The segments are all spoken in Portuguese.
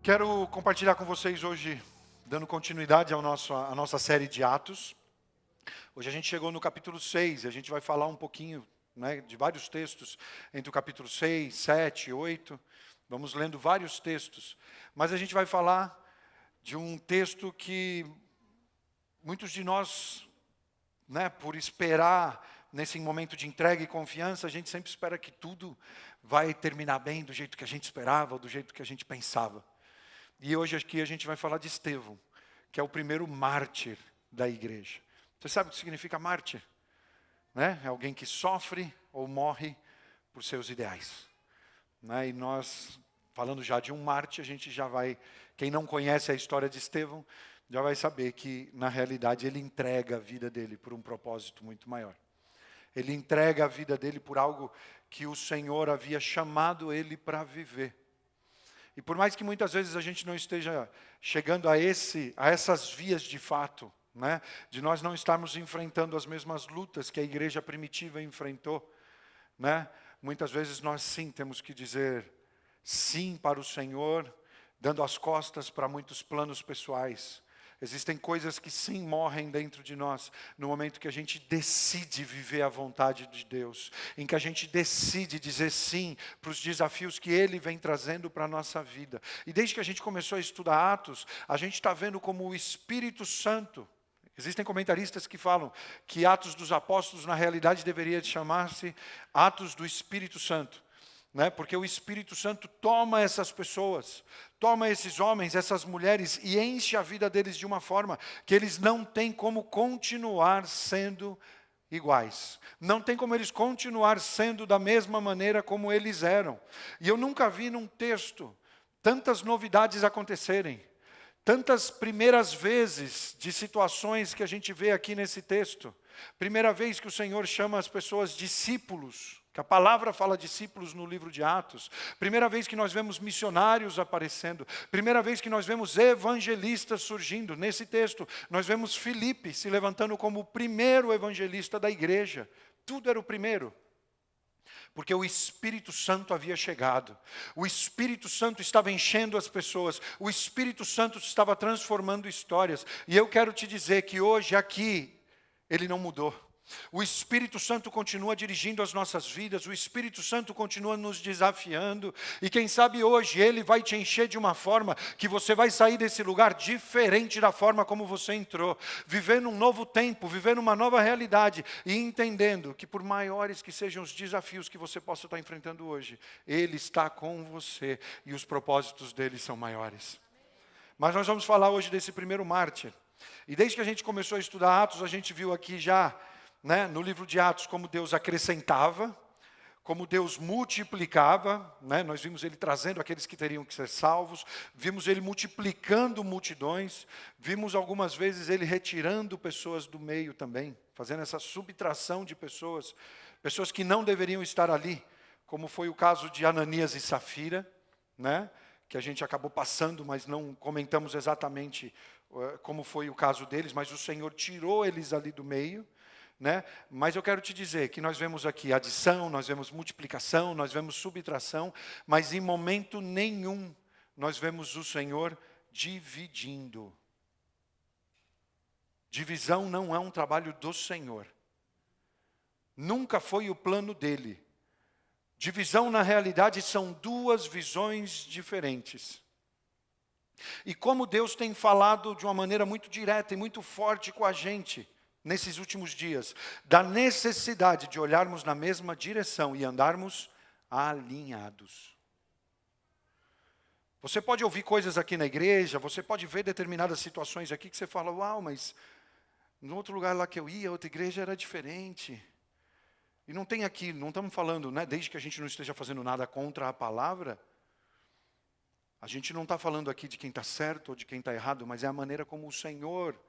Quero compartilhar com vocês hoje, dando continuidade à nossa série de Atos. Hoje a gente chegou no capítulo 6, e a gente vai falar um pouquinho, de vários textos, entre o capítulo 6, 7, 8. Vamos lendo vários textos. Mas a gente vai falar de um texto que muitos de nós, por esperar nesse momento de entrega e confiança, a gente sempre espera que tudo vai terminar bem do jeito que a gente esperava, ou do jeito que a gente pensava. E hoje aqui a gente vai falar de Estevão, que é o primeiro mártir da igreja. Você sabe o que significa mártir? É alguém que sofre ou morre por seus ideais. E nós, falando já de um mártir, a gente já vai... Quem não conhece a história de Estevão, já vai saber que, na realidade, ele entrega a vida dele por um propósito muito maior. Ele entrega a vida dele por algo que o Senhor havia chamado ele para viver. E por mais que muitas vezes a gente não esteja chegando a essas vias de fato, de nós não estarmos enfrentando as mesmas lutas que a igreja primitiva enfrentou, muitas vezes nós sim temos que dizer sim para o Senhor, dando as costas para muitos planos pessoais. Existem coisas que sim morrem dentro de nós, no momento que a gente decide viver a vontade de Deus, em que a gente decide dizer sim para os desafios que Ele vem trazendo para a nossa vida. E desde que a gente começou a estudar Atos, a gente está vendo como o Espírito Santo, existem comentaristas que falam que Atos dos Apóstolos na realidade deveria chamar-se Atos do Espírito Santo. Porque o Espírito Santo toma essas pessoas, toma esses homens, essas mulheres e enche a vida deles de uma forma que eles não têm como continuar sendo iguais. Não tem como eles continuar sendo da mesma maneira como eles eram. E eu nunca vi num texto tantas novidades acontecerem, tantas primeiras vezes de situações que a gente vê aqui nesse texto. Primeira vez que o Senhor chama as pessoas discípulos, que a palavra fala discípulos no livro de Atos. Primeira vez que nós vemos missionários aparecendo. Primeira vez que nós vemos evangelistas surgindo. Nesse texto, nós vemos Filipe se levantando como o primeiro evangelista da igreja. Tudo era o primeiro. Porque o Espírito Santo havia chegado. O Espírito Santo estava enchendo as pessoas. O Espírito Santo estava transformando histórias. E eu quero te dizer que hoje aqui, ele não mudou. O Espírito Santo continua dirigindo as nossas vidas, o Espírito Santo continua nos desafiando, e quem sabe hoje Ele vai te encher de uma forma que você vai sair desse lugar diferente da forma como você entrou, vivendo um novo tempo, vivendo uma nova realidade, e entendendo que por maiores que sejam os desafios que você possa estar enfrentando hoje, Ele está com você, e os propósitos dEle são maiores. Mas nós vamos falar hoje desse primeiro mártir, e desde que a gente começou a estudar Atos, a gente viu aqui já, no livro de Atos, como Deus acrescentava, como Deus multiplicava, nós vimos Ele trazendo aqueles que teriam que ser salvos, vimos Ele multiplicando multidões, vimos algumas vezes Ele retirando pessoas do meio também, fazendo essa subtração de pessoas que não deveriam estar ali, como foi o caso de Ananias e Safira, que a gente acabou passando, mas não comentamos exatamente como foi o caso deles, mas o Senhor tirou eles ali do meio. Mas eu quero te dizer que nós vemos aqui adição, nós vemos multiplicação, nós vemos subtração, mas em momento nenhum nós vemos o Senhor dividindo. Divisão não é um trabalho do Senhor. Nunca foi o plano dele. Divisão, na realidade, são duas visões diferentes. E como Deus tem falado de uma maneira muito direta e muito forte com a gente, nesses últimos dias, da necessidade de olharmos na mesma direção e andarmos alinhados. Você pode ouvir coisas aqui na igreja, você pode ver determinadas situações aqui que você fala, uau, mas no outro lugar lá que eu ia, outra igreja era diferente. E não tem aqui, não estamos falando, desde que a gente não esteja fazendo nada contra a palavra, a gente não está falando aqui de quem está certo ou de quem está errado, mas é a maneira como o Senhor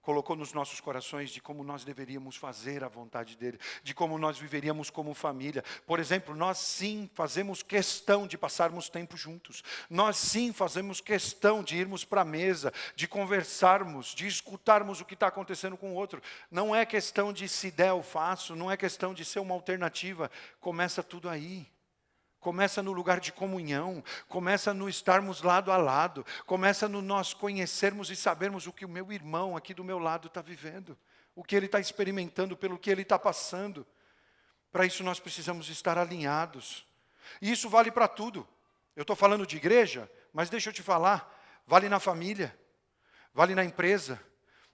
colocou nos nossos corações de como nós deveríamos fazer a vontade dEle, de como nós viveríamos como família. Por exemplo, nós sim fazemos questão de passarmos tempo juntos. Nós sim fazemos questão de irmos para a mesa, de conversarmos, de escutarmos o que está acontecendo com o outro. Não é questão de se der eu faço, não é questão de ser uma alternativa. Começa tudo aí. Começa no lugar de comunhão, começa no estarmos lado a lado, começa no nós conhecermos e sabermos o que o meu irmão aqui do meu lado está vivendo, o que ele está experimentando, pelo que ele está passando. Para isso nós precisamos estar alinhados. E isso vale para tudo. Eu estou falando de igreja, mas deixa eu te falar, vale na família, vale na empresa,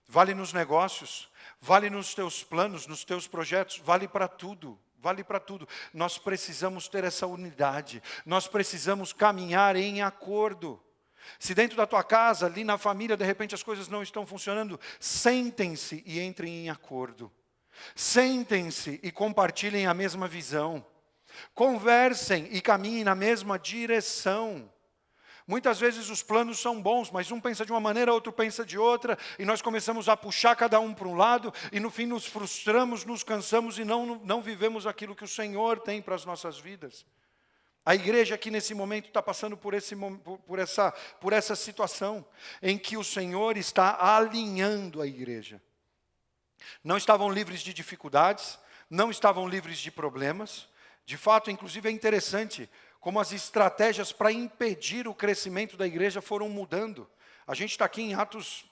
vale nos negócios, vale nos teus planos, nos teus projetos, vale para tudo. Vale para tudo. Nós precisamos ter essa unidade. Nós precisamos caminhar em acordo. Se dentro da tua casa, ali na família, de repente as coisas não estão funcionando, sentem-se e entrem em acordo. Sentem-se e compartilhem a mesma visão. Conversem e caminhem na mesma direção. Muitas vezes os planos são bons, mas um pensa de uma maneira, outro pensa de outra, e nós começamos a puxar cada um para um lado, e no fim nos frustramos, nos cansamos e não vivemos aquilo que o Senhor tem para as nossas vidas. A igreja aqui nesse momento está passando por essa situação, em que o Senhor está alinhando a igreja. Não estavam livres de dificuldades, não estavam livres de problemas. De fato, inclusive é interessante como as estratégias para impedir o crescimento da igreja foram mudando. A gente está aqui em Atos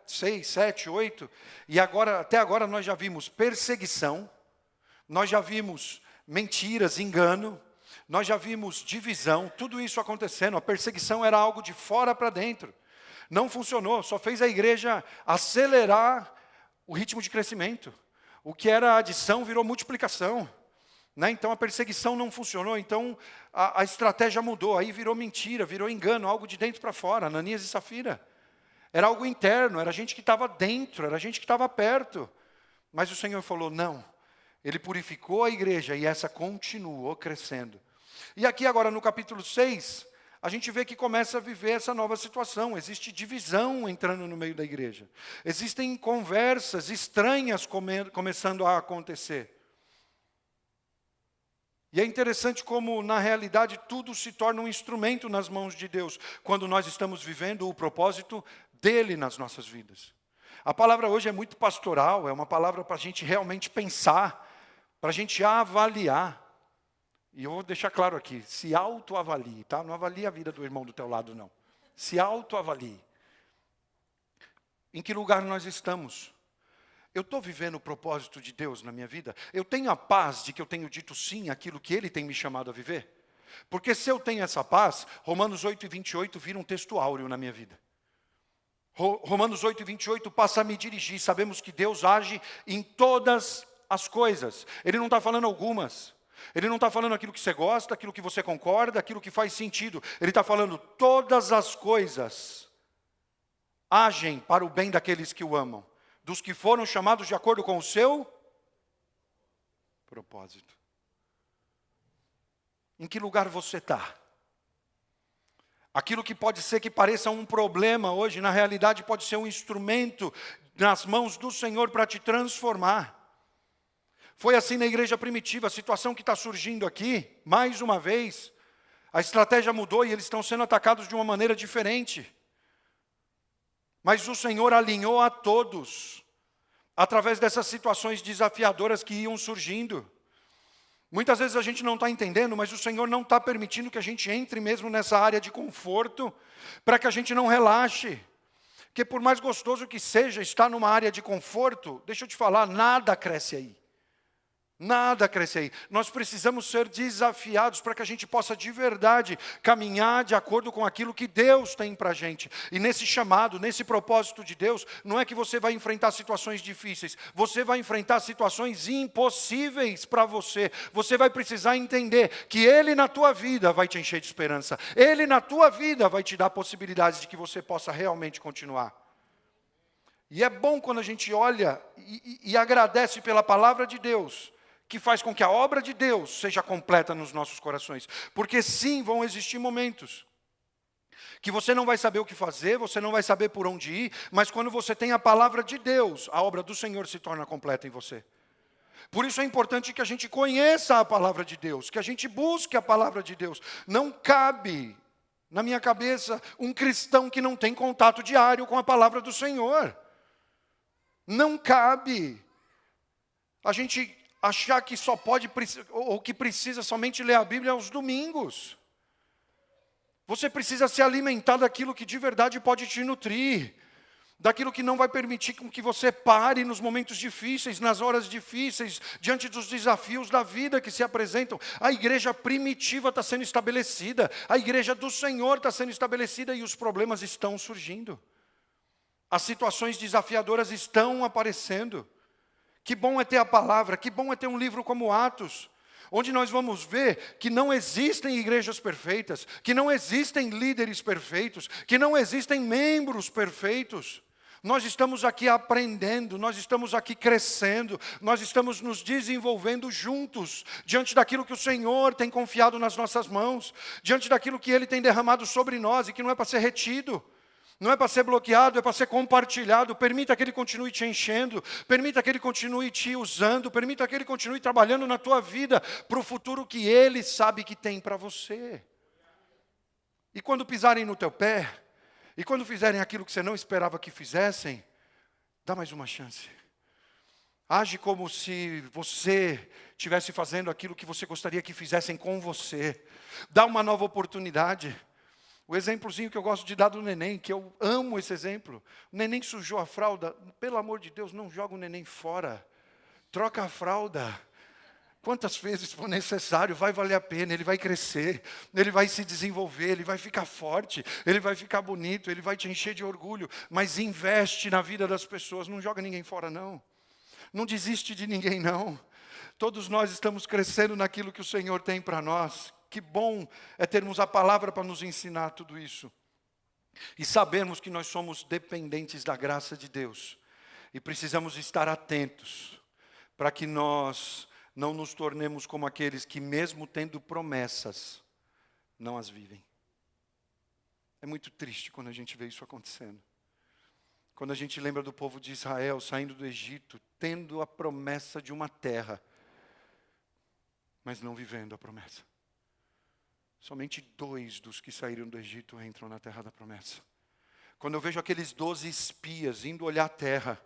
6, 7, 8, e até agora nós já vimos perseguição, nós já vimos mentiras, engano, nós já vimos divisão, tudo isso acontecendo. A perseguição era algo de fora para dentro. Não funcionou, só fez a igreja acelerar o ritmo de crescimento. O que era adição virou multiplicação. Então a perseguição não funcionou, então a estratégia mudou, aí virou mentira, virou engano, algo de dentro para fora. Ananias e Safira. Era algo interno, era gente que estava dentro, era gente que estava perto. Mas o Senhor falou, não. Ele purificou a igreja e essa continuou crescendo. E aqui agora no capítulo 6, a gente vê que começa a viver essa nova situação. Existe divisão entrando no meio da igreja. Existem conversas estranhas começando a acontecer. E é interessante como, na realidade, tudo se torna um instrumento nas mãos de Deus, quando nós estamos vivendo o propósito dEle nas nossas vidas. A palavra hoje é muito pastoral, é uma palavra para a gente realmente pensar, para a gente avaliar. E eu vou deixar claro aqui, se autoavalie, tá? Não avalie a vida do irmão do teu lado, não. Se autoavalie. Em que lugar nós estamos? Eu estou vivendo o propósito de Deus na minha vida? Eu tenho a paz de que eu tenho dito sim àquilo que Ele tem me chamado a viver? Porque se eu tenho essa paz, Romanos 8:28 vira um texto áureo na minha vida. Romanos 8:28 passa a me dirigir. Sabemos que Deus age em todas as coisas. Ele não está falando algumas. Ele não está falando aquilo que você gosta, aquilo que você concorda, aquilo que faz sentido. Ele está falando todas as coisas agem para o bem daqueles que o amam, dos que foram chamados de acordo com o seu propósito. Em que lugar você está? Aquilo que pode ser que pareça um problema hoje, na realidade pode ser um instrumento nas mãos do Senhor para te transformar. Foi assim na igreja primitiva, a situação que está surgindo aqui, mais uma vez, a estratégia mudou e eles estão sendo atacados de uma maneira diferente. Mas o Senhor alinhou a todos, através dessas situações desafiadoras que iam surgindo. Muitas vezes a gente não está entendendo, mas o Senhor não está permitindo que a gente entre mesmo nessa área de conforto, para que a gente não relaxe. Porque por mais gostoso que seja estar numa área de conforto, deixa eu te falar, nada cresce aí. Nada cresce aí. Nós precisamos ser desafiados para que a gente possa de verdade caminhar de acordo com aquilo que Deus tem para a gente. E nesse chamado, nesse propósito de Deus, não é que você vai enfrentar situações difíceis. Você vai enfrentar situações impossíveis para você. Você vai precisar entender que Ele na tua vida vai te encher de esperança. Ele na tua vida vai te dar possibilidades de que você possa realmente continuar. E é bom quando a gente olha e agradece pela palavra de Deus, que faz com que a obra de Deus seja completa nos nossos corações. Porque sim, vão existir momentos que você não vai saber o que fazer, você não vai saber por onde ir, mas quando você tem a palavra de Deus, a obra do Senhor se torna completa em você. Por isso é importante que a gente conheça a palavra de Deus, que a gente busque a palavra de Deus. Não cabe na minha cabeça um cristão que não tem contato diário com a palavra do Senhor. Não cabe. A gente achar que só pode, ou que precisa somente ler a Bíblia aos domingos. Você precisa se alimentar daquilo que de verdade pode te nutrir. Daquilo que não vai permitir com que você pare nos momentos difíceis, nas horas difíceis, diante dos desafios da vida que se apresentam. A igreja primitiva está sendo estabelecida, a igreja do Senhor está sendo estabelecida e os problemas estão surgindo. As situações desafiadoras estão aparecendo. Que bom é ter a palavra, que bom é ter um livro como Atos, onde nós vamos ver que não existem igrejas perfeitas, que não existem líderes perfeitos, que não existem membros perfeitos. Nós estamos aqui aprendendo, nós estamos aqui crescendo, nós estamos nos desenvolvendo juntos, diante daquilo que o Senhor tem confiado nas nossas mãos, diante daquilo que Ele tem derramado sobre nós e que não é para ser retido. Não é para ser bloqueado, é para ser compartilhado. Permita que Ele continue te enchendo, permita que Ele continue te usando, permita que Ele continue trabalhando na tua vida para o futuro que Ele sabe que tem para você. E quando pisarem no teu pé, e quando fizerem aquilo que você não esperava que fizessem, dá mais uma chance. Age como se você estivesse fazendo aquilo que você gostaria que fizessem com você. Dá uma nova oportunidade. O exemplozinho que eu gosto de dar do neném, que eu amo esse exemplo. O neném sujou a fralda, pelo amor de Deus, não joga o neném fora. Troca a fralda. Quantas vezes for necessário, vai valer a pena, ele vai crescer, ele vai se desenvolver, ele vai ficar forte, ele vai ficar bonito, ele vai te encher de orgulho. Mas investe na vida das pessoas, não joga ninguém fora não. Não desiste de ninguém não. Todos nós estamos crescendo naquilo que o Senhor tem para nós. Que bom é termos a palavra para nos ensinar tudo isso. E sabermos que nós somos dependentes da graça de Deus. E precisamos estar atentos para que nós não nos tornemos como aqueles que mesmo tendo promessas, não as vivem. É muito triste quando a gente vê isso acontecendo. Quando a gente lembra do povo de Israel saindo do Egito, tendo a promessa de uma terra, mas não vivendo a promessa. Somente 2 dos que saíram do Egito entram na terra da promessa. Quando eu vejo aqueles 12 espias indo olhar a terra,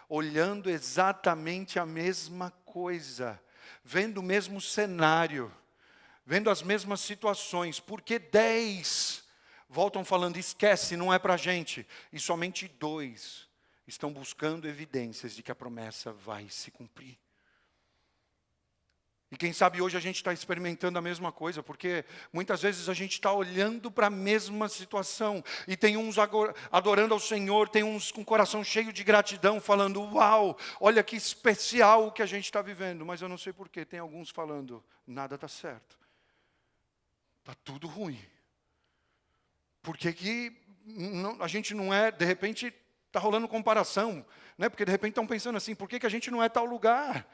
olhando exatamente a mesma coisa, vendo o mesmo cenário, vendo as mesmas situações, porque 10 voltam falando, esquece, não é para a gente, e somente 2 estão buscando evidências de que a promessa vai se cumprir. E quem sabe hoje a gente está experimentando a mesma coisa, porque muitas vezes a gente está olhando para a mesma situação, e tem uns adorando ao Senhor, tem uns com o coração cheio de gratidão, falando, uau, olha que especial o que a gente está vivendo, mas eu não sei porquê, tem alguns falando, nada está certo, está tudo ruim. Por que a gente não é, de repente, está rolando comparação, né? Porque de repente estão pensando assim, por que a gente não é tal lugar?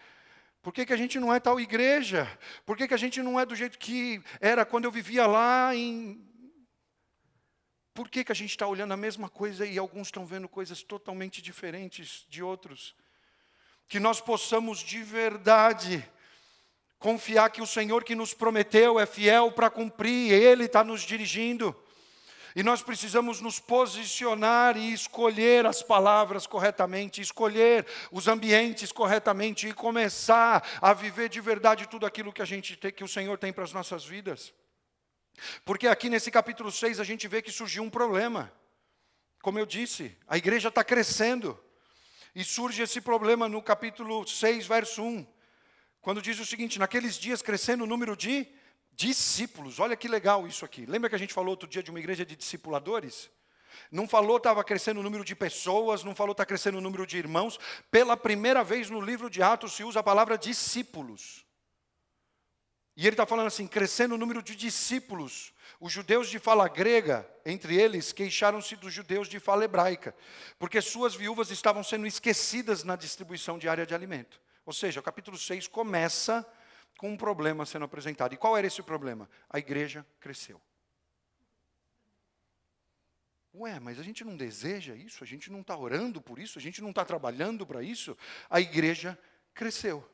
Por que a gente não é tal igreja? Por que a gente não é do jeito que era quando eu vivia lá em... Por que a gente está olhando a mesma coisa e alguns estão vendo coisas totalmente diferentes de outros? Que nós possamos de verdade confiar que o Senhor que nos prometeu é fiel para cumprir, Ele está nos dirigindo. E nós precisamos nos posicionar e escolher as palavras corretamente, escolher os ambientes corretamente e começar a viver de verdade tudo aquilo que que o Senhor tem para as nossas vidas. Porque aqui nesse capítulo 6 a gente vê que surgiu um problema. Como eu disse, a igreja está crescendo. E surge esse problema no capítulo 6, verso 1. Quando diz o seguinte, naqueles dias crescendo o número de discípulos, olha que legal isso aqui. Lembra que a gente falou outro dia de uma igreja de discipuladores? Não falou estava crescendo o número de pessoas, não falou está crescendo o número de irmãos. Pela primeira vez no livro de Atos se usa a palavra discípulos. E ele está falando assim, crescendo o número de discípulos. Os judeus de fala grega, entre eles, queixaram-se dos judeus de fala hebraica, porque suas viúvas estavam sendo esquecidas na distribuição diária de alimento. Ou seja, o capítulo 6 começa com um problema sendo apresentado. E qual era esse problema? A igreja cresceu. Ué, mas a gente não deseja isso? A gente não está orando por isso? A gente não está trabalhando para isso? A igreja cresceu.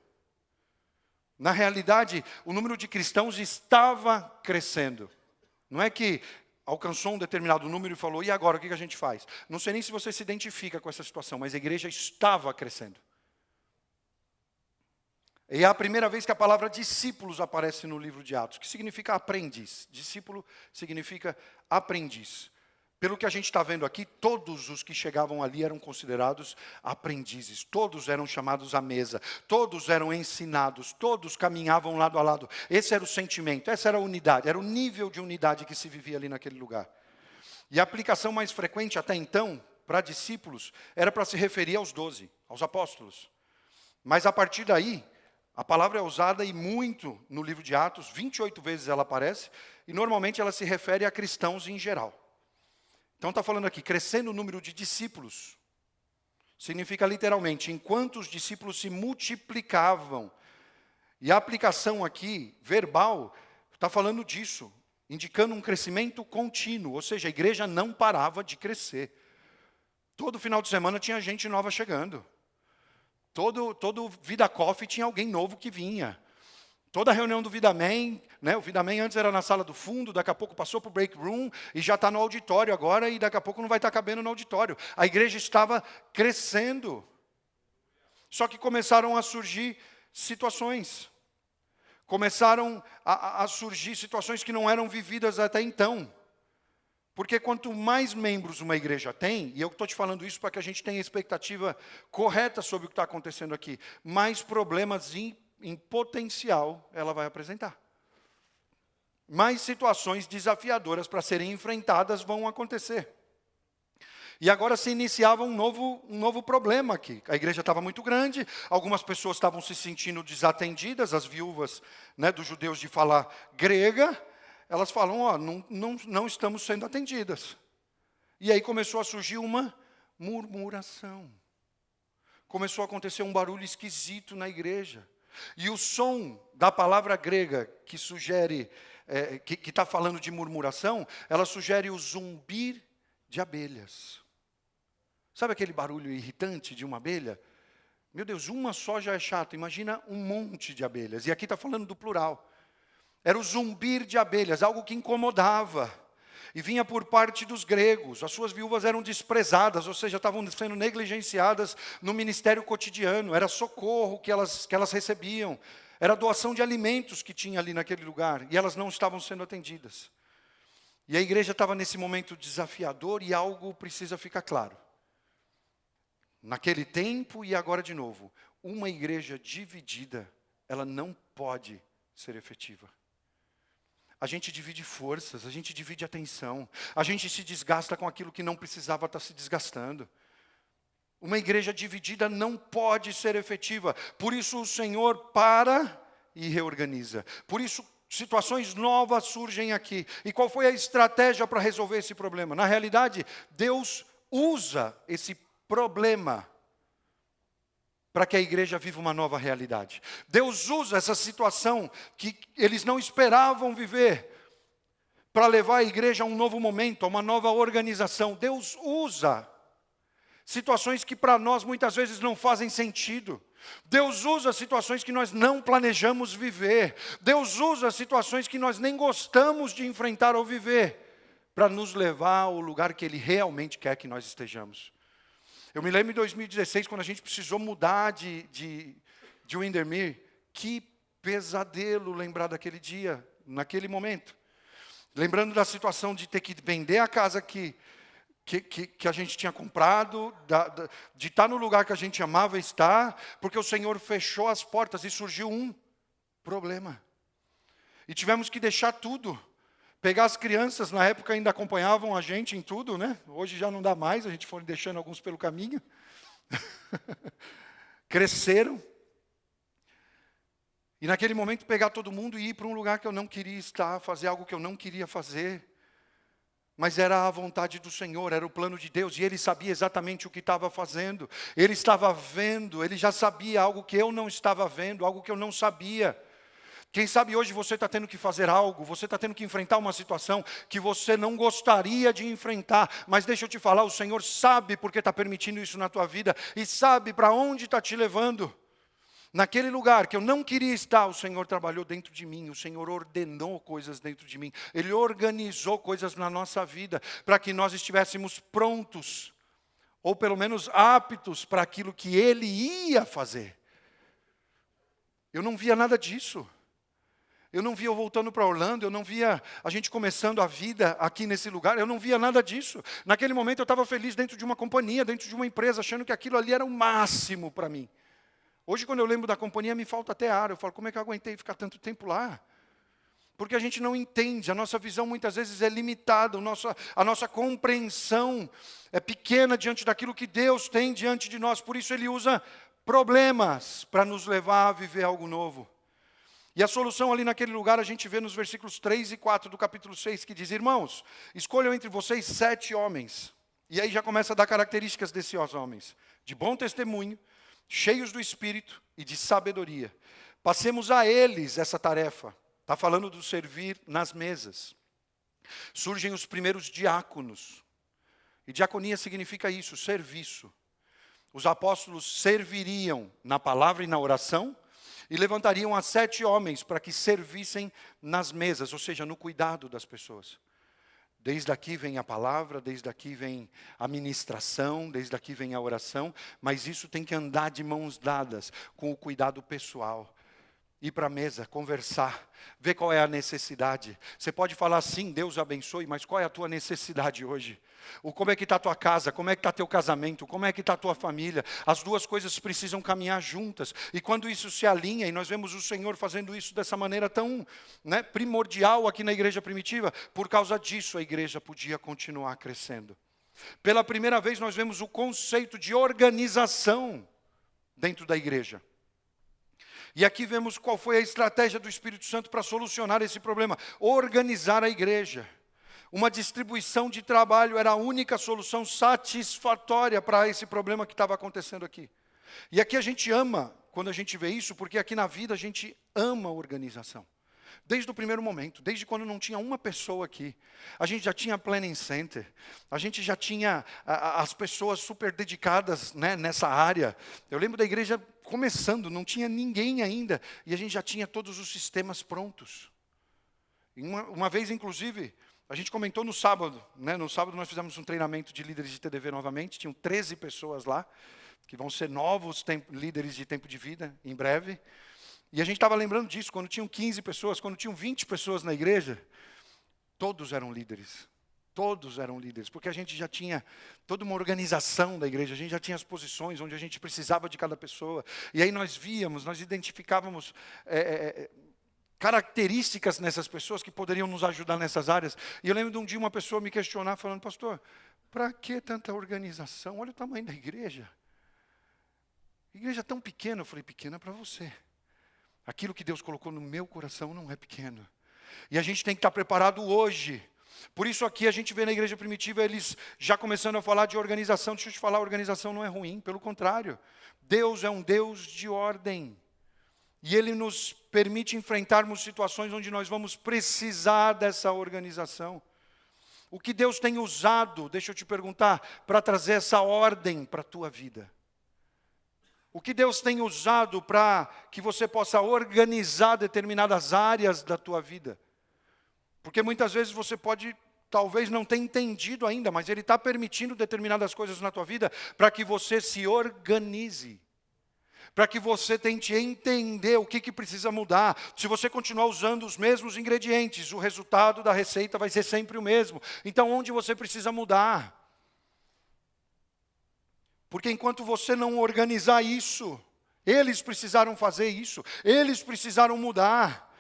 Na realidade, o número de cristãos estava crescendo. Não é que alcançou um determinado número e falou, e agora, o que a gente faz? Não sei nem se você se identifica com essa situação, mas a igreja estava crescendo. E é a primeira vez que a palavra discípulos aparece no livro de Atos, que significa aprendiz. Discípulo significa aprendiz. Pelo que a gente está vendo aqui, todos os que chegavam ali eram considerados aprendizes. Todos eram chamados à mesa. Todos eram ensinados. Todos caminhavam lado a lado. Esse era o sentimento, essa era a unidade. Era o nível de unidade que se vivia ali naquele lugar. E a aplicação mais frequente até então, para discípulos, era para se referir aos 12, aos apóstolos. Mas a partir daí, a palavra é usada e muito no livro de Atos, 28 vezes ela aparece, e normalmente ela se refere a cristãos em geral. Então está falando aqui, crescendo o número de discípulos, significa literalmente, enquanto os discípulos se multiplicavam. E a aplicação aqui, verbal, está falando disso, indicando um crescimento contínuo, ou seja, a igreja não parava de crescer. Todo final de semana tinha gente nova chegando. Todo Vida Coffee tinha alguém novo que vinha. Toda reunião do Vidaman, né? O Vidaman antes era na sala do fundo, daqui a pouco passou para o break room e já está no auditório agora e daqui a pouco não vai estar cabendo no auditório. A igreja estava crescendo. Só que começaram a surgir situações. Começaram a surgir situações que não eram vividas até então. Porque quanto mais membros uma igreja tem, e eu estou te falando isso para que a gente tenha a expectativa correta sobre o que está acontecendo aqui, mais problemas em potencial ela vai apresentar. Mais situações desafiadoras para serem enfrentadas vão acontecer. E agora se iniciava um novo problema aqui. A igreja estava muito grande, algumas pessoas estavam se sentindo desatendidas, as viúvas, né, dos judeus de falar grega, elas falam, não estamos sendo atendidas. E aí começou a surgir uma murmuração. Começou a acontecer um barulho esquisito na igreja. E o som da palavra grega que sugere, que está falando de murmuração, ela sugere o zumbir de abelhas. Sabe aquele barulho irritante de uma abelha? Meu Deus, uma só já é chato, imagina um monte de abelhas. E aqui está falando do plural. Era o zumbir de abelhas, algo que incomodava. E vinha por parte dos gregos. As suas viúvas eram desprezadas, ou seja, estavam sendo negligenciadas no ministério cotidiano. Era socorro que elas recebiam. Era doação de alimentos que tinha ali naquele lugar. E elas não estavam sendo atendidas. E a igreja estava nesse momento desafiador e algo precisa ficar claro. Naquele tempo e agora de novo, uma igreja dividida, ela não pode ser efetiva. A gente divide forças, a gente divide atenção, a gente se desgasta com aquilo que não precisava estar se desgastando. Uma igreja dividida não pode ser efetiva. Por isso o Senhor para e reorganiza. Por isso situações novas surgem aqui. E qual foi a estratégia para resolver esse problema? Na realidade, Deus usa esse problema para que a igreja viva uma nova realidade. Deus usa essa situação que eles não esperavam viver para levar a igreja a um novo momento, a uma nova organização. Deus usa situações que para nós muitas vezes não fazem sentido. Deus usa situações que nós não planejamos viver. Deus usa situações que nós nem gostamos de enfrentar ou viver para nos levar ao lugar que Ele realmente quer que nós estejamos. Eu me lembro em 2016, quando a gente precisou mudar de Windermere, que pesadelo lembrar daquele dia, naquele momento. Lembrando da situação de ter que vender a casa que a gente tinha comprado, de estar no lugar que a gente amava estar, porque o Senhor fechou as portas e surgiu um problema. E tivemos que deixar tudo. Pegar as crianças, na época ainda acompanhavam a gente em tudo, né? Hoje já não dá mais, a gente foi deixando alguns pelo caminho. Cresceram. E naquele momento pegar todo mundo e ir para um lugar que eu não queria estar, fazer algo que eu não queria fazer. Mas era a vontade do Senhor, era o plano de Deus, e Ele sabia exatamente o que estava fazendo. Ele estava vendo, Ele já sabia algo que eu não estava vendo, algo que eu não sabia. Quem sabe hoje você está tendo que fazer algo, você está tendo que enfrentar uma situação que você não gostaria de enfrentar. Mas deixa eu te falar, o Senhor sabe porque está permitindo isso na tua vida e sabe para onde está te levando. Naquele lugar que eu não queria estar, o Senhor trabalhou dentro de mim, o Senhor ordenou coisas dentro de mim. Ele organizou coisas na nossa vida para que nós estivéssemos prontos, ou pelo menos aptos para aquilo que Ele ia fazer. Eu não via nada disso. Eu não via eu voltando para Orlando, eu não via a gente começando a vida aqui nesse lugar, eu não via nada disso. Naquele momento eu estava feliz dentro de uma companhia, dentro de uma empresa, achando que aquilo ali era o máximo para mim. Hoje, quando eu lembro da companhia, me falta até ar. Eu falo, como é que eu aguentei ficar tanto tempo lá? Porque a gente não entende, a nossa visão muitas vezes é limitada, a nossa compreensão é pequena diante daquilo que Deus tem diante de nós. Por isso Ele usa problemas para nos levar a viver algo novo. E a solução ali naquele lugar a gente vê nos versículos 3 e 4 do capítulo 6, que diz, irmãos, escolham entre vocês 7 homens. E aí já começa a dar características desses homens. De bom testemunho, cheios do Espírito e de sabedoria. Passemos a eles essa tarefa. Está falando do servir nas mesas. Surgem os primeiros diáconos. E diaconia significa isso, serviço. Os apóstolos serviriam na palavra e na oração, e levantariam a 7 homens para que servissem nas mesas, ou seja, no cuidado das pessoas. Desde aqui vem a palavra, desde aqui vem a ministração, desde aqui vem a oração, mas isso tem que andar de mãos dadas com o cuidado pessoal. Ir para a mesa, conversar, ver qual é a necessidade. Você pode falar sim, Deus abençoe, mas qual é a tua necessidade hoje? Como é que está a tua casa? Como é que está teu casamento? Como é que está a tua família? As duas coisas precisam caminhar juntas. E quando isso se alinha, e nós vemos o Senhor fazendo isso dessa maneira tão primordial aqui na igreja primitiva, por causa disso a igreja podia continuar crescendo. Pela primeira vez nós vemos o conceito de organização dentro da igreja. E aqui vemos qual foi a estratégia do Espírito Santo para solucionar esse problema. Organizar a igreja. Uma distribuição de trabalho era a única solução satisfatória para esse problema que estava acontecendo aqui. E aqui a gente ama, quando a gente vê isso, porque aqui na vida a gente ama a organização. Desde o primeiro momento, desde quando não tinha uma pessoa aqui, a gente já tinha planning center, a gente já tinha as pessoas super dedicadas nessa área. Eu lembro da igreja começando, não tinha ninguém ainda, e a gente já tinha todos os sistemas prontos. E uma vez, inclusive, a gente comentou no sábado, no sábado nós fizemos um treinamento de líderes de TDV novamente, tinham 13 pessoas lá, que vão ser novos líderes de tempo de vida, em breve. E a gente estava lembrando disso, quando tinham 15 pessoas, quando tinham 20 pessoas na igreja, todos eram líderes. Todos eram líderes, porque a gente já tinha toda uma organização da igreja, a gente já tinha as posições onde a gente precisava de cada pessoa. E aí nós víamos, nós identificávamos características nessas pessoas que poderiam nos ajudar nessas áreas. E eu lembro de um dia uma pessoa me questionar, falando, pastor, para que tanta organização? Olha o tamanho da igreja. Igreja tão pequena. Eu falei, pequena para você. Aquilo que Deus colocou no meu coração não é pequeno. E a gente tem que estar preparado hoje. Por isso aqui a gente vê na igreja primitiva eles já começando a falar de organização. Deixa eu te falar, a organização não é ruim, pelo contrário. Deus é um Deus de ordem. E Ele nos permite enfrentarmos situações onde nós vamos precisar dessa organização. O que Deus tem usado, deixa eu te perguntar, para trazer essa ordem para a tua vida? O que Deus tem usado para que você possa organizar determinadas áreas da tua vida? Porque muitas vezes você pode, talvez não ter entendido ainda, mas Ele está permitindo determinadas coisas na tua vida para que você se organize. Para que você tente entender o que precisa mudar. Se você continuar usando os mesmos ingredientes, o resultado da receita vai ser sempre o mesmo. Então, onde você precisa mudar? Porque enquanto você não organizar isso, eles precisaram fazer isso, eles precisaram mudar.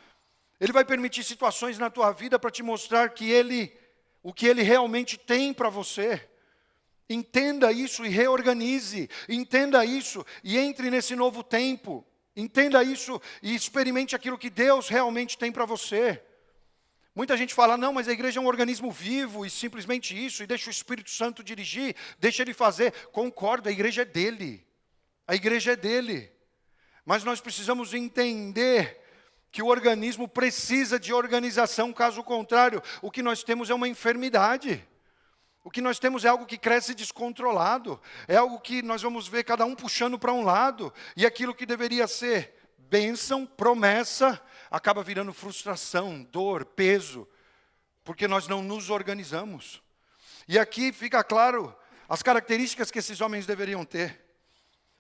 Ele vai permitir situações na tua vida para te mostrar o que Ele realmente tem para você. Entenda isso e reorganize, entenda isso e entre nesse novo tempo. Entenda isso e experimente aquilo que Deus realmente tem para você. Muita gente fala, não, mas a igreja é um organismo vivo e simplesmente isso, e deixa o Espírito Santo dirigir, deixa Ele fazer. Concordo, a igreja é dele. A igreja é dele. Mas nós precisamos entender que o organismo precisa de organização, caso contrário, o que nós temos é uma enfermidade. O que nós temos é algo que cresce descontrolado, é algo que nós vamos ver cada um puxando para um lado, e aquilo que deveria ser bênção, promessa, acaba virando frustração, dor, peso, porque nós não nos organizamos. E aqui fica claro as características que esses homens deveriam ter.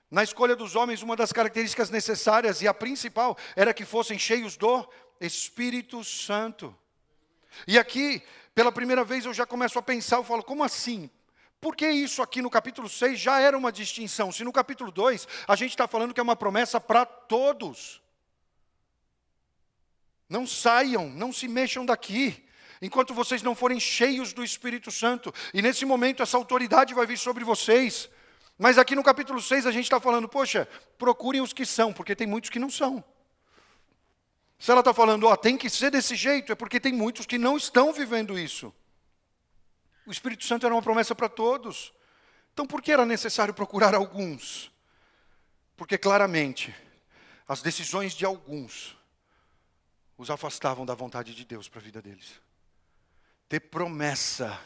Na escolha dos homens, uma das características necessárias e a principal era que fossem cheios do Espírito Santo. E aqui, pela primeira vez, eu já começo a pensar, eu falo, como assim? Por que isso aqui no capítulo 6 já era uma distinção? Se no capítulo 2 a gente está falando que é uma promessa para todos. Não saiam, não se mexam daqui, enquanto vocês não forem cheios do Espírito Santo. E nesse momento essa autoridade vai vir sobre vocês. Mas aqui no capítulo 6 a gente está falando, poxa, procurem os que são, porque tem muitos que não são. Se ela está falando, tem que ser desse jeito, é porque tem muitos que não estão vivendo isso. O Espírito Santo era uma promessa para todos. Então por que era necessário procurar alguns? Porque claramente, as decisões de alguns os afastavam da vontade de Deus para a vida deles. Ter promessa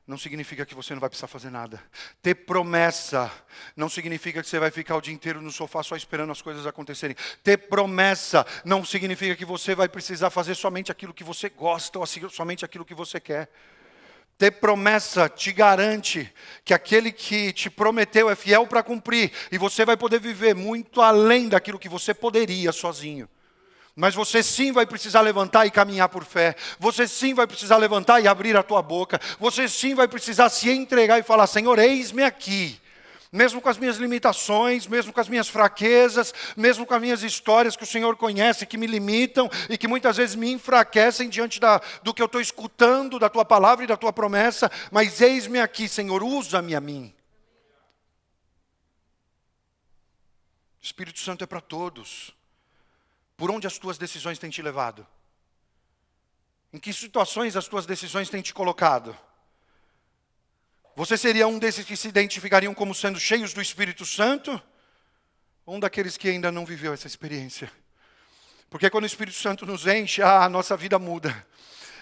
não significa que você não vai precisar fazer nada. Ter promessa não significa que você vai ficar o dia inteiro no sofá só esperando as coisas acontecerem. Ter promessa não significa que você vai precisar fazer somente aquilo que você gosta ou somente aquilo que você quer. Ter promessa te garante que aquele que te prometeu é fiel para cumprir. E você vai poder viver muito além daquilo que você poderia sozinho. Mas você sim vai precisar levantar e caminhar por fé. Você sim vai precisar levantar e abrir a tua boca. Você sim vai precisar se entregar e falar, Senhor, eis-me aqui. Mesmo com as minhas limitações, mesmo com as minhas fraquezas, mesmo com as minhas histórias que o Senhor conhece, que me limitam e que muitas vezes me enfraquecem diante do que eu estou escutando, da tua palavra e da tua promessa. Mas eis-me aqui, Senhor, usa-me a mim. O Espírito Santo é para todos. Por onde as tuas decisões têm te levado? Em que situações as tuas decisões têm te colocado? Você seria um desses que se identificariam como sendo cheios do Espírito Santo? Ou um daqueles que ainda não viveu essa experiência? Porque quando o Espírito Santo nos enche, a nossa vida muda.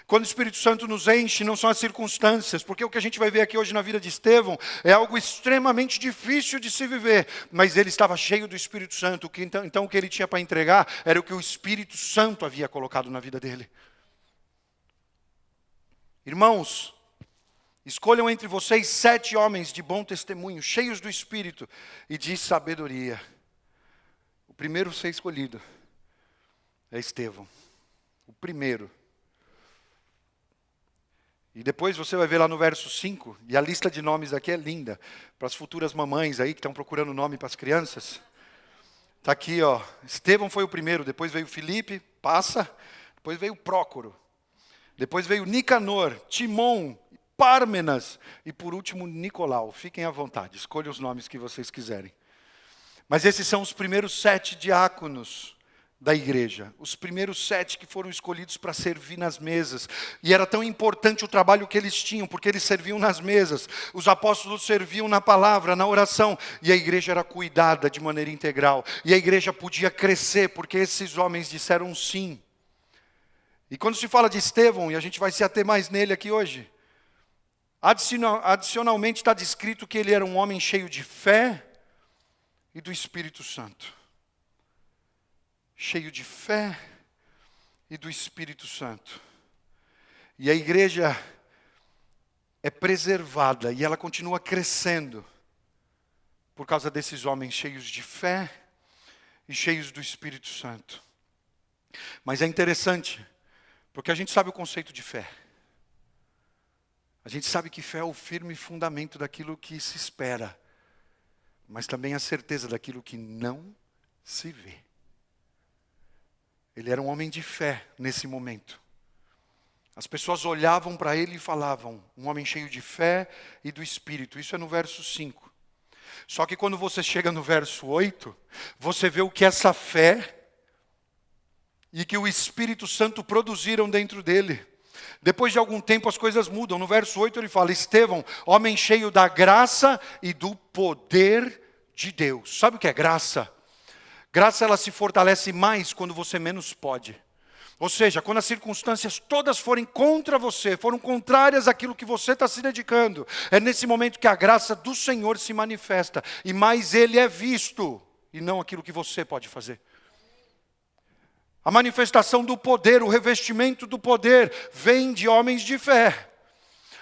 Quando o Espírito Santo nos enche, não são as circunstâncias, porque o que a gente vai ver aqui hoje na vida de Estevão é algo extremamente difícil de se viver, mas ele estava cheio do Espírito Santo, então o que ele tinha para entregar era o que o Espírito Santo havia colocado na vida dele. Irmãos, escolham entre vocês 7 homens de bom testemunho, cheios do Espírito e de sabedoria. O primeiro a ser escolhido é Estevão, o primeiro. E depois você vai ver lá no verso 5, e a lista de nomes aqui é linda, para as futuras mamães aí que estão procurando nome para as crianças. Está aqui, Estevão foi o primeiro, depois veio Filipe, depois veio Prócoro, depois veio Nicanor, Timon, Pármenas, e por último Nicolau. Fiquem à vontade, escolham os nomes que vocês quiserem. Mas esses são os primeiros 7 diáconos da igreja, os primeiros 7 que foram escolhidos para servir nas mesas. E era tão importante o trabalho que eles tinham, porque eles serviam nas mesas. Os apóstolos serviam na palavra, na oração, e a igreja era cuidada de maneira integral. E a igreja podia crescer, porque esses homens disseram sim. E quando se fala de Estevão, e a gente vai se ater mais nele aqui hoje, adicionalmente está descrito que ele era um homem cheio de fé e do Espírito Santo. Cheio de fé e do Espírito Santo. E a igreja é preservada e ela continua crescendo por causa desses homens cheios de fé e cheios do Espírito Santo. Mas é interessante, porque a gente sabe o conceito de fé. A gente sabe que fé é o firme fundamento daquilo que se espera, mas também a certeza daquilo que não se vê. Ele era um homem de fé nesse momento. As pessoas olhavam para ele e falavam, um homem cheio de fé e do Espírito. Isso é no verso 5. Só que quando você chega no verso 8, você vê o que essa fé e que o Espírito Santo produziram dentro dele. Depois de algum tempo as coisas mudam. No verso 8 ele fala, Estevão, homem cheio da graça e do poder de Deus. Sabe o que é graça? Graça, ela se fortalece mais quando você menos pode. Ou seja, quando as circunstâncias todas forem contra você, foram contrárias àquilo que você está se dedicando, é nesse momento que a graça do Senhor se manifesta. E mais Ele é visto, e não aquilo que você pode fazer. A manifestação do poder, o revestimento do poder, vem de homens de fé.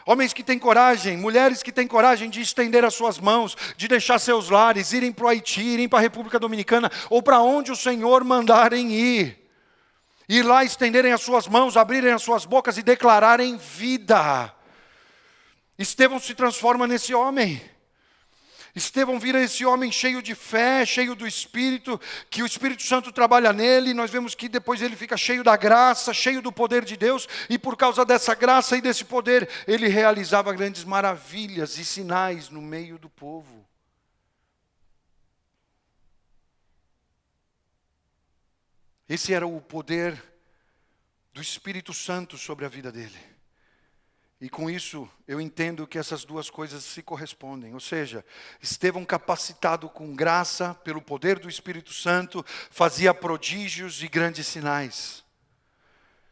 Homens que têm coragem, mulheres que têm coragem de estender as suas mãos, de deixar seus lares, irem para o Haiti, irem para a República Dominicana, ou para onde o Senhor mandarem ir. Ir lá, estenderem as suas mãos, abrirem as suas bocas e declararem vida. Estevão se transforma nesse homem. Estevão vira esse homem cheio de fé, cheio do Espírito, que o Espírito Santo trabalha nele. Nós vemos que depois ele fica cheio da graça, cheio do poder de Deus. E por causa dessa graça e desse poder, ele realizava grandes maravilhas e sinais no meio do povo. Esse era o poder do Espírito Santo sobre a vida dele. E com isso, eu entendo que essas duas coisas se correspondem. Ou seja, Estevão capacitado com graça, pelo poder do Espírito Santo, fazia prodígios e grandes sinais.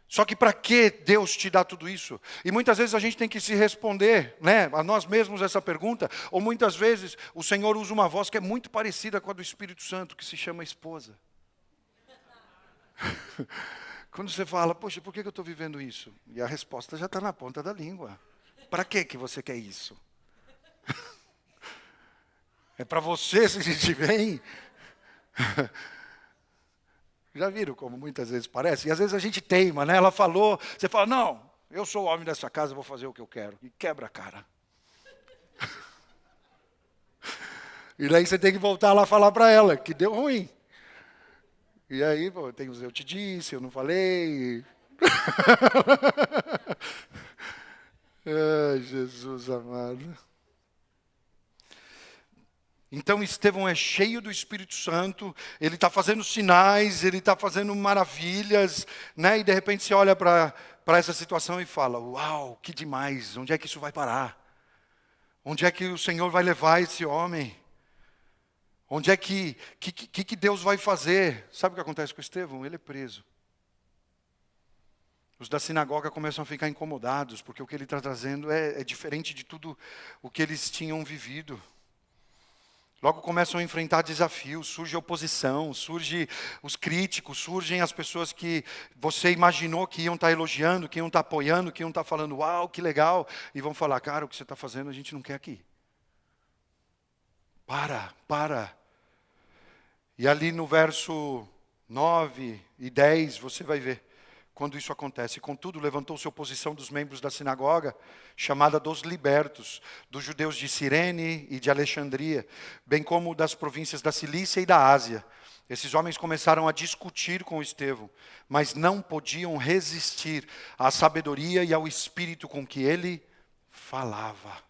Só que para que Deus te dá tudo isso? E muitas vezes a gente tem que se responder, a nós mesmos essa pergunta, ou muitas vezes o Senhor usa uma voz que é muito parecida com a do Espírito Santo, que se chama esposa. Quando você fala, poxa, por que eu estou vivendo isso? E a resposta já está na ponta da língua. Para que você quer isso? É para você se sentir bem? Já viram como muitas vezes parece? E às vezes a gente teima, Ela falou, você fala, não, eu sou o homem dessa casa, vou fazer o que eu quero. E quebra a cara. E daí você tem que voltar lá falar para ela que deu ruim. E aí, eu te disse, eu não falei. Ai, Jesus amado. Então Estevão é cheio do Espírito Santo, ele está fazendo sinais, ele está fazendo maravilhas, e de repente você olha para essa situação e fala, uau, que demais, onde é que isso vai parar? Onde é que o Senhor vai levar esse homem? Onde é que Deus vai fazer? Sabe o que acontece com Estevão? Ele é preso. Os da sinagoga começam a ficar incomodados, porque o que ele está trazendo é diferente de tudo o que eles tinham vivido. Logo começam a enfrentar desafios, surge oposição, surgem os críticos, surgem as pessoas que você imaginou que iam estar elogiando, que iam estar apoiando, que iam estar falando, uau, que legal. E vão falar, cara, o que você está fazendo a gente não quer aqui. Para. E ali no verso 9 e 10, você vai ver quando isso acontece. Contudo, levantou-se a oposição dos membros da sinagoga, chamada dos libertos, dos judeus de Cirene e de Alexandria, bem como das províncias da Cilícia e da Ásia. Esses homens começaram a discutir com Estevão, mas não podiam resistir à sabedoria e ao espírito com que ele falava.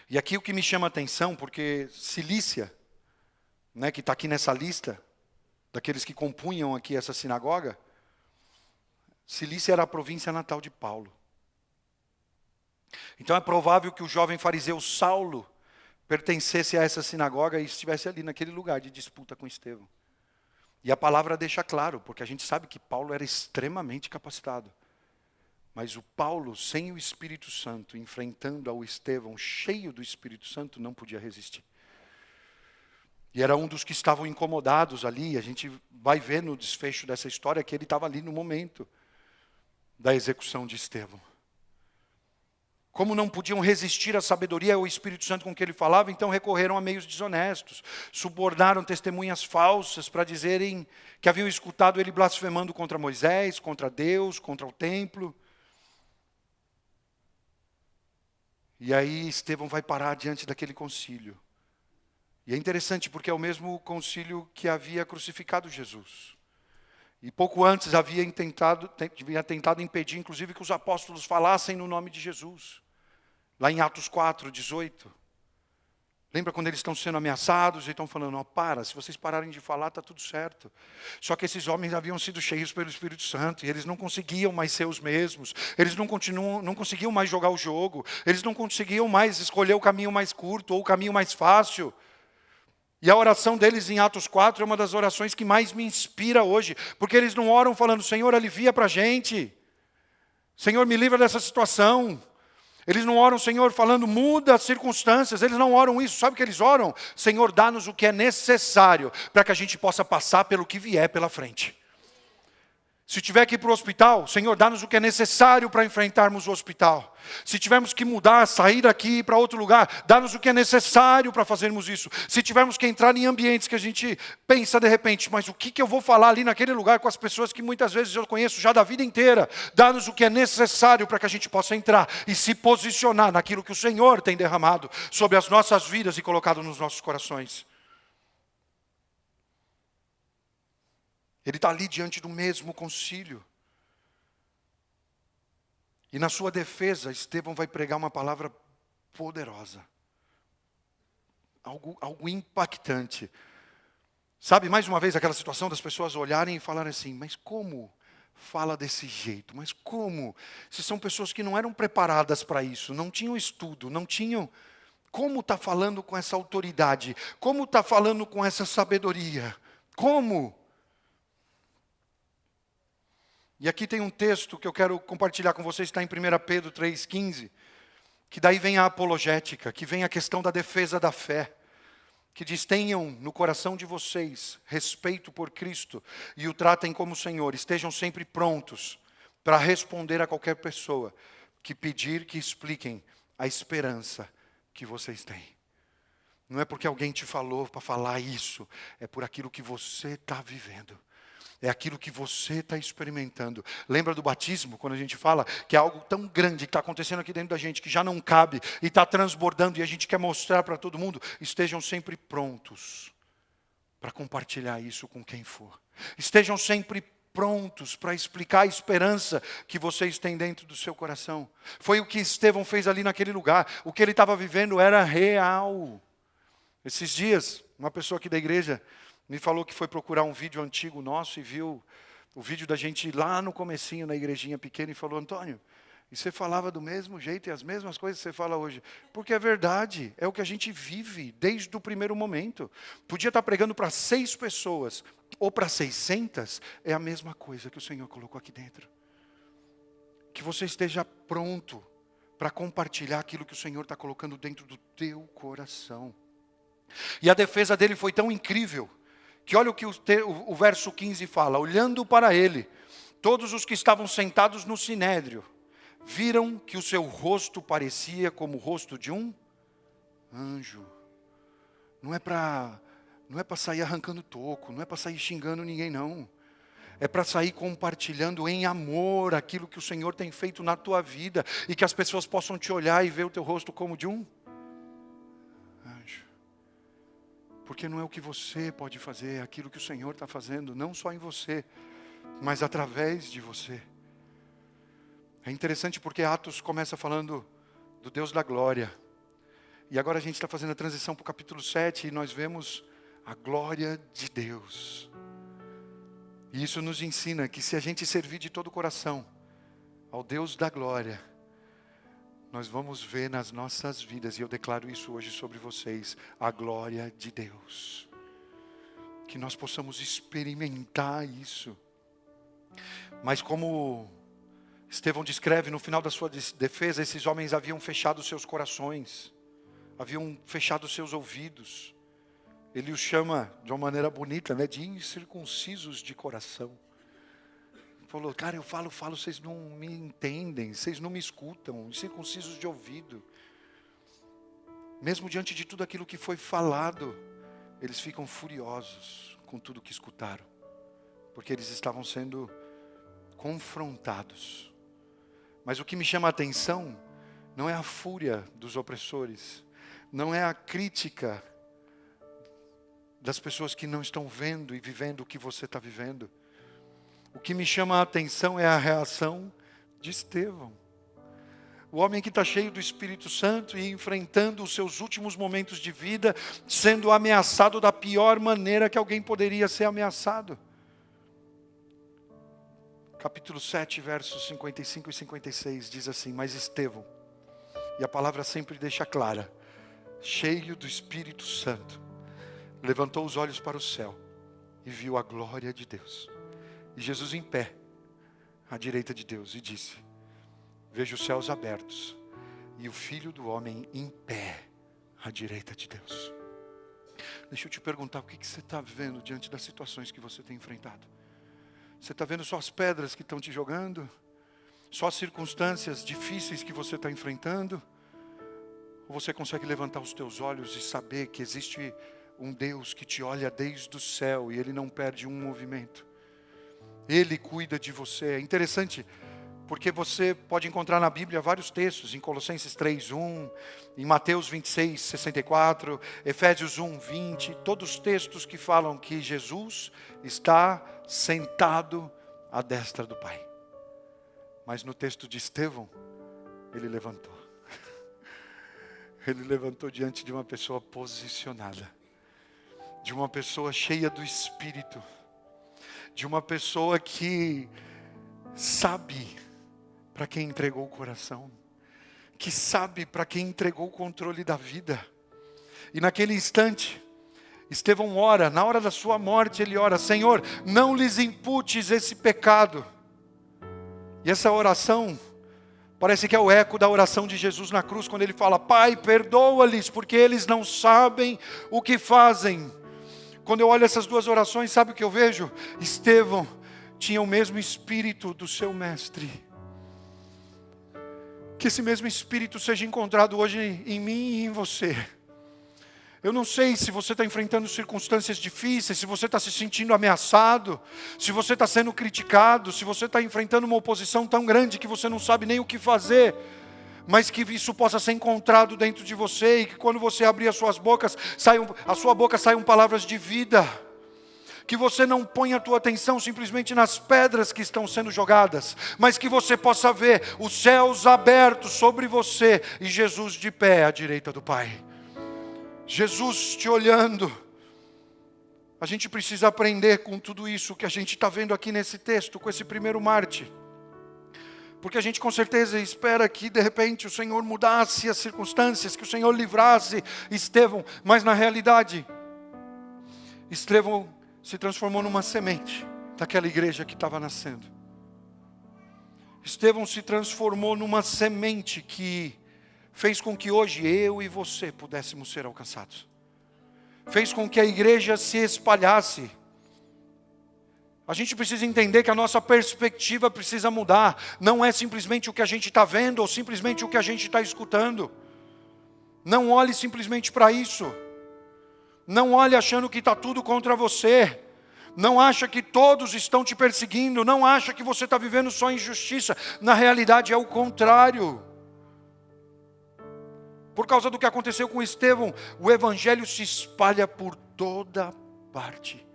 E aqui o que me chama a atenção, porque Cilícia, que está aqui nessa lista, daqueles que compunham aqui essa sinagoga, Cilícia era a província natal de Paulo. Então é provável que o jovem fariseu Saulo pertencesse a essa sinagoga e estivesse ali naquele lugar de disputa com Estevão. E a palavra deixa claro, porque a gente sabe que Paulo era extremamente capacitado. Mas o Paulo, sem o Espírito Santo, enfrentando ao Estevão cheio do Espírito Santo, não podia resistir. E era um dos que estavam incomodados ali. A gente vai ver no desfecho dessa história que ele estava ali no momento da execução de Estevão. Como não podiam resistir à sabedoria e ao Espírito Santo com que ele falava, então recorreram a meios desonestos. Subornaram testemunhas falsas para dizerem que haviam escutado ele blasfemando contra Moisés, contra Deus, contra o templo. E aí Estevão vai parar diante daquele concílio. E é interessante porque é o mesmo concílio que havia crucificado Jesus. E pouco antes havia tentado impedir, inclusive, que os apóstolos falassem no nome de Jesus. Lá em Atos 4, 18. Lembra quando eles estão sendo ameaçados e estão falando, se vocês pararem de falar, está tudo certo. Só que esses homens haviam sido cheios pelo Espírito Santo e eles não conseguiam mais ser os mesmos. Eles não conseguiam mais jogar o jogo. Eles não conseguiam mais escolher o caminho mais curto ou o caminho mais fácil. E a oração deles em Atos 4 é uma das orações que mais me inspira hoje. Porque eles não oram falando, Senhor, alivia para a gente. Senhor, me livra dessa situação. Eles não oram, Senhor, falando, muda as circunstâncias. Eles não oram isso. Sabe o que eles oram? Senhor, dá-nos o que é necessário para que a gente possa passar pelo que vier pela frente. Se tiver que ir para o hospital, Senhor, dá-nos o que é necessário para enfrentarmos o hospital. Se tivermos que mudar, sair daqui para outro lugar, dá-nos o que é necessário para fazermos isso. Se tivermos que entrar em ambientes que a gente pensa de repente, mas o que eu vou falar ali naquele lugar com as pessoas que muitas vezes eu conheço já da vida inteira? Dá-nos o que é necessário para que a gente possa entrar e se posicionar naquilo que o Senhor tem derramado sobre as nossas vidas e colocado nos nossos corações. Ele está ali diante do mesmo concílio. E na sua defesa, Estevão vai pregar uma palavra poderosa. Algo impactante. Sabe, mais uma vez, aquela situação das pessoas olharem e falarem assim, mas como fala desse jeito? Mas como? Se são pessoas que não eram preparadas para isso, não tinham estudo, não tinham... Como está falando com essa autoridade? Como está falando com essa sabedoria? Como? E aqui tem um texto que eu quero compartilhar com vocês, está em 1 Pedro 3,15, que daí vem a apologética, que vem a questão da defesa da fé, que diz, tenham no coração de vocês respeito por Cristo e o tratem como Senhor, estejam sempre prontos para responder a qualquer pessoa que pedir que expliquem a esperança que vocês têm. Não é porque alguém te falou para falar isso, é por aquilo que você está vivendo. É aquilo que você está experimentando. Lembra do batismo, quando a gente fala que é algo tão grande que está acontecendo aqui dentro da gente, que já não cabe e está transbordando e a gente quer mostrar para todo mundo? Estejam sempre prontos para compartilhar isso com quem for. Estejam sempre prontos para explicar a esperança que vocês têm dentro do seu coração. Foi o que Estevão fez ali naquele lugar. O que ele estava vivendo era real. Esses dias, uma pessoa aqui da igreja me falou que foi procurar um vídeo antigo nosso e viu o vídeo da gente lá no comecinho, na igrejinha pequena, e falou, Antônio, e você falava do mesmo jeito e as mesmas coisas que você fala hoje. Porque é verdade, é o que a gente vive desde o primeiro momento. Podia estar pregando para 6 pessoas ou para 600, é a mesma coisa que o Senhor colocou aqui dentro. Que você esteja pronto para compartilhar aquilo que o Senhor está colocando dentro do teu coração. E a defesa dele foi tão incrível, que olha o que o verso 15 fala. Olhando para ele, todos os que estavam sentados no sinédrio, viram que o seu rosto parecia como o rosto de um anjo. Não é para sair arrancando toco, não é para sair xingando ninguém, não. É para sair compartilhando em amor aquilo que o Senhor tem feito na tua vida, e que as pessoas possam te olhar e ver o teu rosto como de um anjo. Porque não é o que você pode fazer, é aquilo que o Senhor está fazendo, não só em você, mas através de você. É interessante porque Atos começa falando do Deus da glória. E agora a gente está fazendo a transição para o capítulo 7 e nós vemos a glória de Deus. E isso nos ensina que se a gente servir de todo o coração ao Deus da glória, nós vamos ver nas nossas vidas, e eu declaro isso hoje sobre vocês, a glória de Deus. Que nós possamos experimentar isso. Mas como Estevão descreve no final da sua defesa, esses homens haviam fechado seus corações, haviam fechado seus ouvidos. Ele os chama de uma maneira bonita, né, de incircuncisos de coração. Falou, cara, eu falo, vocês não me entendem, vocês não me escutam, incircuncisos de ouvido. Mesmo diante de tudo aquilo que foi falado, eles ficam furiosos com tudo que escutaram, porque eles estavam sendo confrontados. Mas o que me chama a atenção não é a fúria dos opressores, não é a crítica das pessoas que não estão vendo e vivendo o que você está vivendo. O que me chama a atenção é a reação de Estevão. O homem que está cheio do Espírito Santo e enfrentando os seus últimos momentos de vida, sendo ameaçado da pior maneira que alguém poderia ser ameaçado. Capítulo 7, versos 55 e 56 diz assim, mas Estevão, e a palavra sempre deixa clara, cheio do Espírito Santo, levantou os olhos para o céu e viu a glória de Deus. E Jesus em pé, à direita de Deus, e disse, vejo os céus abertos e o Filho do Homem em pé, à direita de Deus. Deixa eu te perguntar, o que você está vendo diante das situações que você tem enfrentado? Você está vendo só as pedras que estão te jogando? Só as circunstâncias difíceis que você está enfrentando? Ou você consegue levantar os teus olhos e saber que existe um Deus que te olha desde o céu e Ele não perde um movimento? Ele cuida de você. É interessante, porque você pode encontrar na Bíblia vários textos, em Colossenses 3:1, em Mateus 26:64, Efésios 1:20, todos textos que falam que Jesus está sentado à destra do Pai. Mas no texto de Estevão, ele levantou. Ele levantou diante de uma pessoa posicionada, de uma pessoa cheia do Espírito, de uma pessoa que sabe para quem entregou o coração, que sabe para quem entregou o controle da vida. E naquele instante, Estevão ora, na hora da sua morte ele ora: Senhor, não lhes imputes esse pecado. E essa oração parece que é o eco da oração de Jesus na cruz, quando ele fala: Pai, perdoa-lhes, porque eles não sabem o que fazem. Quando eu olho essas duas orações, sabe o que eu vejo? Estevão tinha o mesmo espírito do seu mestre. Que esse mesmo espírito seja encontrado hoje em mim e em você. Eu não sei se você está enfrentando circunstâncias difíceis, se você está se sentindo ameaçado, se você está sendo criticado, se você está enfrentando uma oposição tão grande que você não sabe nem o que fazer, mas que isso possa ser encontrado dentro de você e que quando você abrir as suas bocas, a sua boca saiam palavras de vida. Que você não ponha a tua atenção simplesmente nas pedras que estão sendo jogadas, mas que você possa ver os céus abertos sobre você e Jesus de pé à direita do Pai. Jesus te olhando. A gente precisa aprender com tudo isso que a gente está vendo aqui nesse texto, com esse primeiro Marte. Porque a gente com certeza espera que de repente o Senhor mudasse as circunstâncias, que o Senhor livrasse Estevão. Mas na realidade, Estevão se transformou numa semente daquela igreja que estava nascendo. Estevão se transformou numa semente que fez com que hoje eu e você pudéssemos ser alcançados. Fez com que a igreja se espalhasse. A gente precisa entender que a nossa perspectiva precisa mudar. Não é simplesmente o que a gente está vendo ou simplesmente o que a gente está escutando. Não olhe simplesmente para isso. Não olhe achando que está tudo contra você. Não acha que todos estão te perseguindo. Não acha que você está vivendo só injustiça. Na realidade é o contrário. Por causa do que aconteceu com Estevão, o evangelho se espalha por toda parte.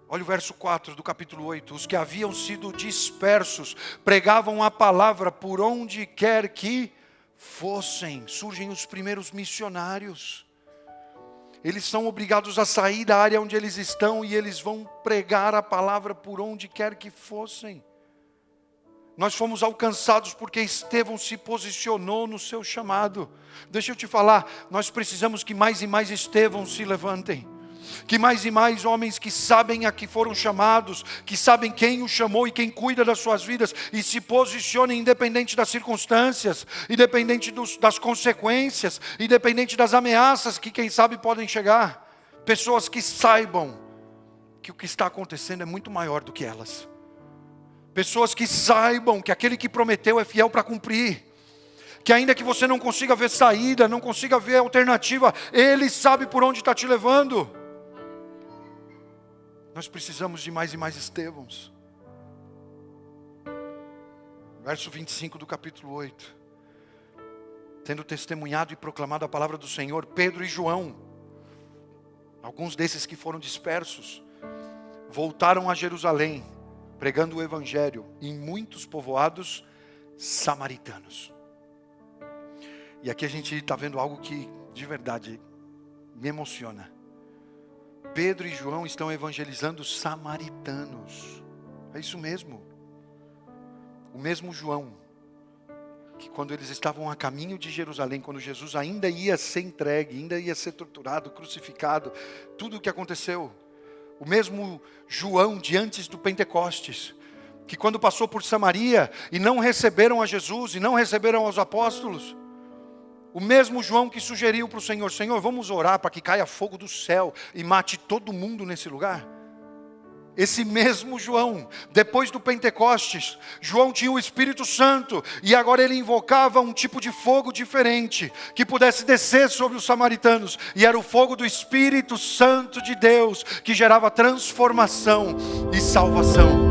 Olha o verso 4 do capítulo 8. Os que haviam sido dispersos pregavam a palavra por onde quer que fossem. Surgem os primeiros missionários. Eles são obrigados a sair da área onde eles estão e eles vão pregar a palavra por onde quer que fossem. Nós fomos alcançados porque Estevão se posicionou no seu chamado. Deixa eu te falar, nós precisamos que mais e mais Estevão se levantem. Que mais e mais homens que sabem a que foram chamados, que sabem quem o chamou e quem cuida das suas vidas, e se posicionem independente das circunstâncias, independente das consequências, independente das ameaças que quem sabe podem chegar. Pessoas que saibam que o que está acontecendo é muito maior do que elas. Pessoas que saibam que aquele que prometeu é fiel para cumprir. Que ainda que você não consiga ver saída, não consiga ver alternativa, Ele sabe por onde está te levando. Nós precisamos de mais e mais Estevãos. Verso 25 do capítulo 8. Tendo testemunhado e proclamado a palavra do Senhor, Pedro e João, alguns desses que foram dispersos, voltaram a Jerusalém, pregando o evangelho em muitos povoados samaritanos. E aqui a gente está vendo algo que de verdade me emociona. Pedro e João estão evangelizando samaritanos. É isso mesmo. O mesmo João, que quando eles estavam a caminho de Jerusalém, quando Jesus ainda ia ser entregue, ainda ia ser torturado, crucificado, tudo o que aconteceu. O mesmo João de antes do Pentecostes, que quando passou por Samaria e não receberam a Jesus e não receberam os apóstolos, o mesmo João que sugeriu para o Senhor: Senhor, vamos orar para que caia fogo do céu e mate todo mundo nesse lugar. esse mesmo João, depois do Pentecostes, João tinha o Espírito Santo, e agora ele invocava um tipo de fogo diferente, que pudesse descer sobre os samaritanos, e era o fogo do Espírito Santo de Deus, que gerava transformação e salvação.